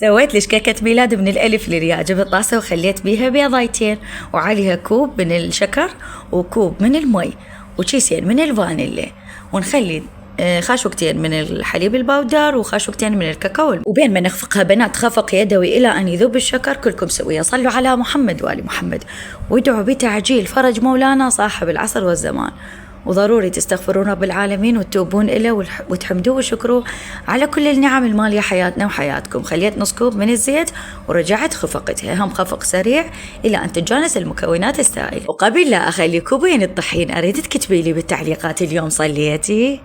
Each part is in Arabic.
سويت ليش كيكة ميلاد من الألف للياء. جبت طاسة وخليت بيها بيضايتين وعليها كوب من الشكر وكوب من المي وكيسين من الفانيليا، ونخلي خاشوقتين من الحليب البودر وخاشوقتين من الكاكاو، وبين ما نخفقها بنات خفق يدوي إلى أن يذوب الشكر. كلكم سوية. صلوا على محمد وآل محمد وادعوا بتعجيل فرج مولانا صاحب العصر والزمان. وضروري تستغفرون رب العالمين وتتوبون إليه وتحمدوه وشكروه على كل النعم المالية حياتنا وحياتكم. خليت نص كوب من الزيت ورجعت خفقتها، هم خفق سريع إلى أن تتجانس المكونات السائلة. وقبل لا أخلي كوبين الطحين أريد تكتبي لي بالتعليقات اليوم صليتي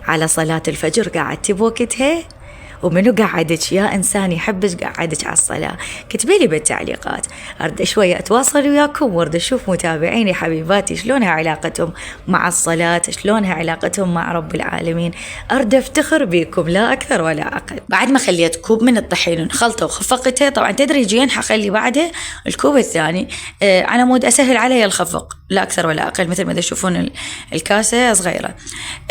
على صلاة الفجر قعدتي بوقتها، ومنو قعدك يا إنسان يحبك قعدك على الصلاة. كتبي لي بالتعليقات. أرد شوية أتواصل وياكم وارد أشوف متابعيني حبيباتي شلونها علاقتهم مع الصلاة، شلونها علاقتهم مع رب العالمين. أرد أفتخر بيكم لا أكثر ولا أقل. بعد ما خليت كوب من الطحين ونخلطه وخفقته، طبعا تدريجيا حخلي بعده الكوب الثاني على مود أسهل علي الخفق لا أكثر ولا أقل، مثل ما تشوفون الكاسة صغيرة.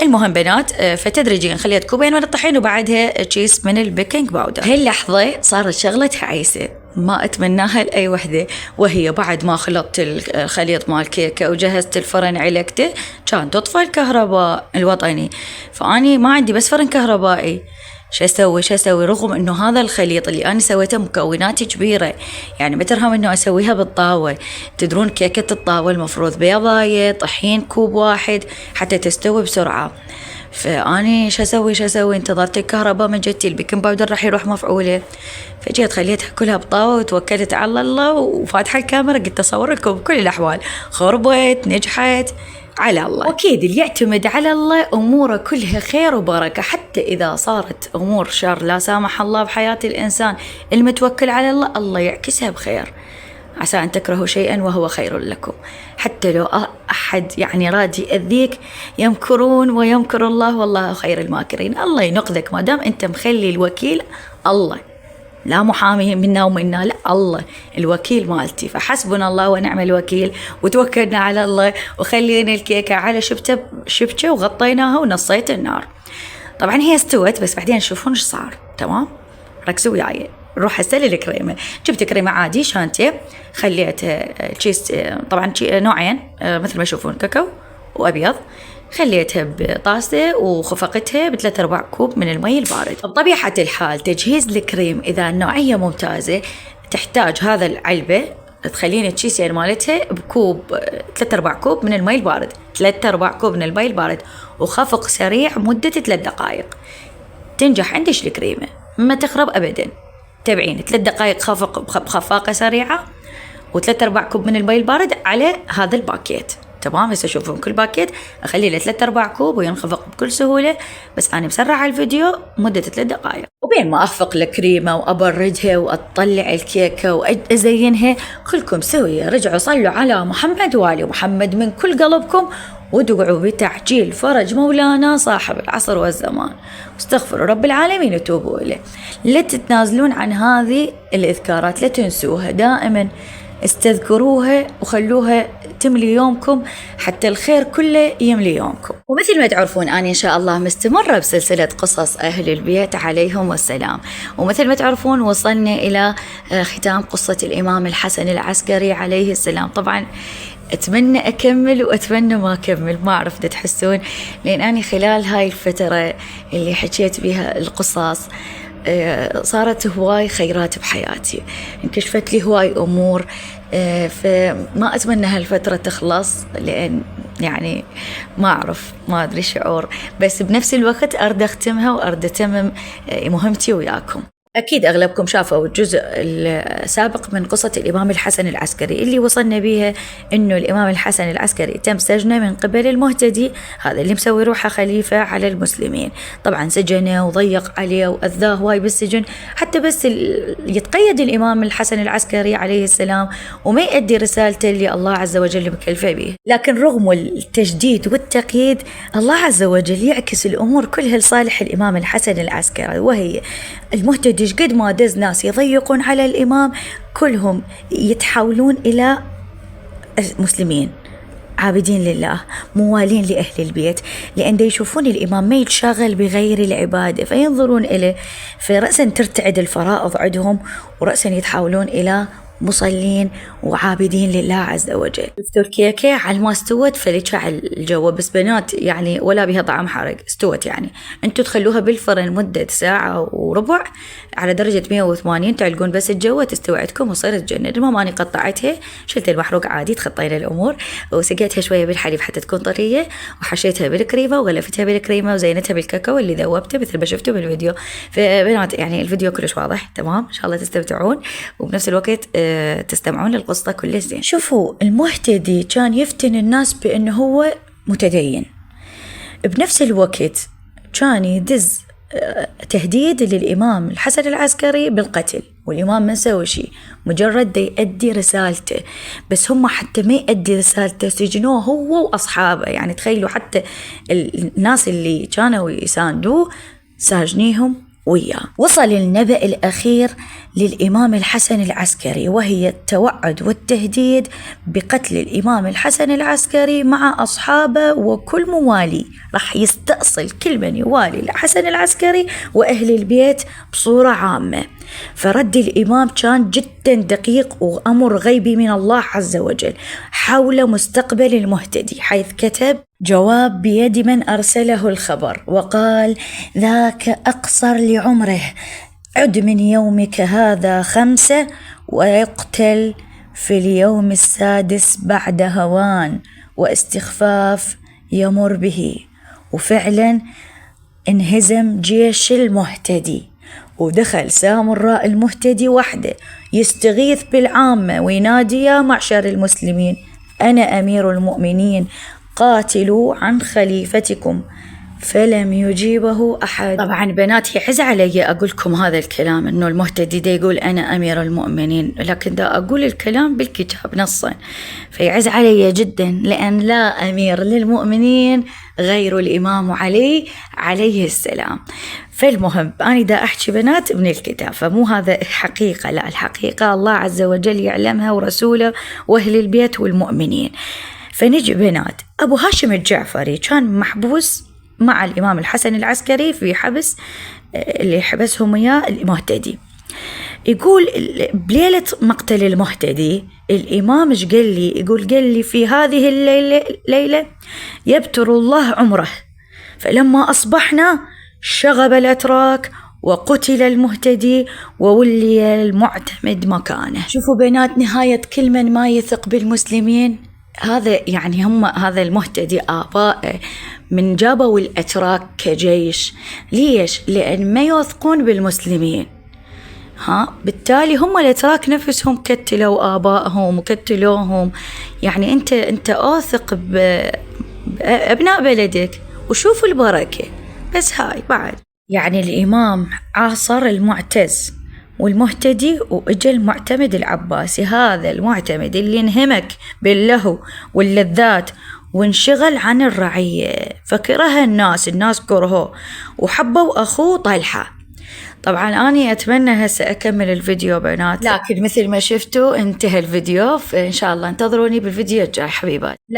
المهم بنات، فتدريجيا خليت كوبين من الطحين وبعدها كيس من البيكنج باودر. هاي اللحظة صارت شغلة عيسى ما أتمناها لأي وحدة، وهي بعد ما خلطت الخليط مال الكيكة وجهزت الفرن علقته، كان تطفى الكهرباء الوطني، فأني ما عندي بس فرن كهربائي. شو أسوي رغم إنه هذا الخليط اللي أنا سويته مكوناتي كبيرة، يعني مترهم إنه أسويها بالطاوة. تدرون كيكة الطاوة المفروض بيضاية طحين كوب واحد حتى تستوي بسرعة. فأني شو أسوي انتظرت الكهرباء، ما جتي البيكنج باودر راح يروح مفعوله، فجيت خليتها كلها بطاوة وتوكلت على الله وفاتحة الكاميرا قلت أصور لكم بكل الأحوال. خربت نجحت على الله، وأكيد اللي يعتمد على الله أموره كلها خير وبركة. حتى إذا صارت أمور شر لا سامح الله بحياة الإنسان المتوكل على الله، الله يعكسها بخير. عسى أن تكرهوا شيئا وهو خير لكم. حتى لو أحد يعني راد يأذيك، يمكرون ويمكر الله والله خير الماكرين. الله ينقذك ما دام أنت مخلي الوكيل الله، لا محامي منا ومنا، لا الله الوكيل مالتي. فحسبنا الله ونعم الوكيل، وتوكلنا على الله وخلينا الكيكة على شبكة وغطيناها ونصيت النار. طبعا هي استوت، بس بعدين تشوفون ايش صار. تمام، ركزوا وياي. نروح هسه للكريمة. جبت كريمة عادي شانتيه، خليت تشيز طبعا نوعين مثل ما تشوفون، كاكاو وأبيض. خليتها بطاسة وخفقتها ب3/4 كوب من المي البارد. بطبيعة الحال تجهيز الكريم إذا النوعية ممتازة تحتاج هذا العلبة تخلين التشيسين مالتها بكوب 3/4 كوب من المي البارد، 3/4 كوب من المي البارد وخفق سريع مدة 3 دقائق. تنجح عندش الكريمة ما تخرب أبدا. تابعين 3 دقائق خفق بخفاقة سريعة و3/4 كوب من المي البارد على هذا الباكيت. تمام، هسه شوفون كل باكيت أخلي له 3/4 كوب وينخفق بكل سهولة. بس أنا مسرعة الفيديو مدة 3 دقائق. وبين ما أخفق الكريمة وأبردها وأطلع الكيكة وأزينها، كلكم سوية رجعوا صلوا على محمد وآل محمد من كل قلبكم وادعوا بتعجيل فرج مولانا صاحب العصر والزمان، واستغفروا رب العالمين وتوبوا إليه. لا تتنازلون عن هذه الإذكارات، لا تنسوها، دائما استذكروها وخلوها تملي يومكم حتى الخير كله يملي يومكم. ومثل ما تعرفون أنا إن شاء الله مستمرة بسلسلة قصص أهل البيت عليهم والسلام، ومثل ما تعرفون وصلنا إلى ختام قصة الإمام الحسن العسكري عليه السلام. طبعا أتمنى أكمل وأتمنى ما أكمل، ما أعرف دا تحسون، لأن أنا خلال هاي الفترة اللي حكيت بها القصص صارت هواي خيرات بحياتي، انكشفت لي هواي أمور، فما أتمنى هالفترة تخلص، لأن يعني ما أعرف، ما أدري شعور، بس بنفس الوقت أرد أختمها وأرد أتمم مهمتي وياكم. أكيد أغلبكم شافوا الجزء السابق من قصة الإمام الحسن العسكري اللي وصلنا بيها إنه الإمام الحسن العسكري تم سجنه من قبل المهتدي، هذا اللي مسوي روحه خليفة على المسلمين. طبعا سجنه وضيق عليه وأذاه هواي بالسجن، حتى بس يتقيد الإمام الحسن العسكري عليه السلام وما يؤدي رسالته اللي الله عز وجل مكلفه به. لكن رغم التجديد والتقييد، الله عز وجل يعكس الأمور كلها لصالح الإمام الحسن العسكري، وهي المهتدي قد ما دز ناس يضيقون على الإمام كلهم يتحولون إلى مسلمين عابدين لله، موالين لأهل البيت، لأن دا يشوفون الإمام ما يتشاغل بغير العبادة فينظرون إليه، فرأسا ترتعد الفرائض عندهم، ورأسا يتحولون إلى مصلين وعابدين لله عز وجل. في تركيا كي على ما استوت فليشع الجو، بس بنات يعني ولا بها طعم حرق، استوت يعني انتوا تخلوها بالفرن مدة ساعة وربع على درجة 180 تعلقون بس الجو تستوي عندكم وصيرت جنة. المهم أنا قطعتها، شلت المحروق عادي، تخطينا الأمور، وسقيتها شوية بالحليب حتى تكون طرية، وحشيتها بالكريمة وغلفتها بالكريمة وزينتها بالكاكاو اللي ذوبته مثل ما شفتوا بالفيديو. فبنات يعني الفيديو كلش واضح تمام، إن شاء الله تستمتعون وبنفس الوقت تستمعون للقصة كلش زين. شوفوا المهتدي كان يفتن الناس بأنه هو متدين، بنفس الوقت كان يدز تهديد للإمام الحسن العسكري بالقتل، والإمام ما سوى شيء، مجرد يؤدي رسالته، بس هم حتى ما يؤدي رسالته سجنوه هو وأصحابه. يعني تخيلوا حتى الناس اللي كانوا يساندوه ساجنيهم وياه. وصل النبأ الأخير للإمام الحسن العسكري، وهي التوعد والتهديد بقتل الإمام الحسن العسكري مع أصحابه وكل موالي، راح يستأصل كل من يوالي الحسن العسكري وأهل البيت بصورة عامة. فرد الإمام كان جدا دقيق وأمر غيبي من الله عز وجل حول مستقبل المهتدي، حيث كتب جواب بيد من أرسله الخبر وقال: ذاك أقصر لعمره، عد من يومك هذا 5 ويقتل في اليوم 6 بعد هوان واستخفاف يمر به. وفعلا انهزم جيش المهتدي، ودخل سامراء المهتدي وحده يستغيث بالعامة وينادي: يا معشر المسلمين، أنا أمير المؤمنين، قاتلوا عن خليفتكم. فلم يجيبه أحد. طبعا بنات يعز علي أقول لكم هذا الكلام، إنه المهتدي دا يقول أنا أمير المؤمنين، لكن دا أقول الكلام بالكتاب نصا، فيعز علي جدا، لأن لا أمير للمؤمنين غير الإمام علي عليه السلام. فالمهم أنا دا أحكي بنات من الكتاب، فمو هذا حقيقة، لا، الحقيقة الله عز وجل يعلمها ورسوله وأهل البيت والمؤمنين. فنجي بنات، أبو هاشم الجعفري كان محبوس مع الإمام الحسن العسكري في حبس اللي حبسهم إياه المهتدي. يقول بليلة مقتل المهتدي الإمام إيش قال لي؟ يقول قال لي: في هذه الليلة يبتر الله عمره، فلما أصبحنا شغب الأتراك وقتل المهتدي وولي المعتمد مكانه. شوفوا بنات، نهاية كل من ما يثق بالمسلمين، هذا يعني هم هذا المهتدي آبائه من جابوا الأتراك كجيش. ليش؟ لأن ما يوثقون بالمسلمين، بالتالي هم الأتراك نفسهم كتلوا آبائهم وكتلوهم. يعني أنت أوثق بأبناء بلدك وشوفوا البركة. بس هاي بعد يعني الإمام عاصر المعتز والمهتدي، وإجا المعتمد العباسي، هذا المعتمد اللي انهمك باللهو واللذات وانشغل عن الرعية، فكره الناس كرهوه وحبوا أخوه طلحة. طبعا أنا أتمنى هسه أكمل الفيديو بنات، لكن مثل ما شفتوا انتهى الفيديو، فإن شاء الله انتظروني بالفيديو الجاي حبيبات. لا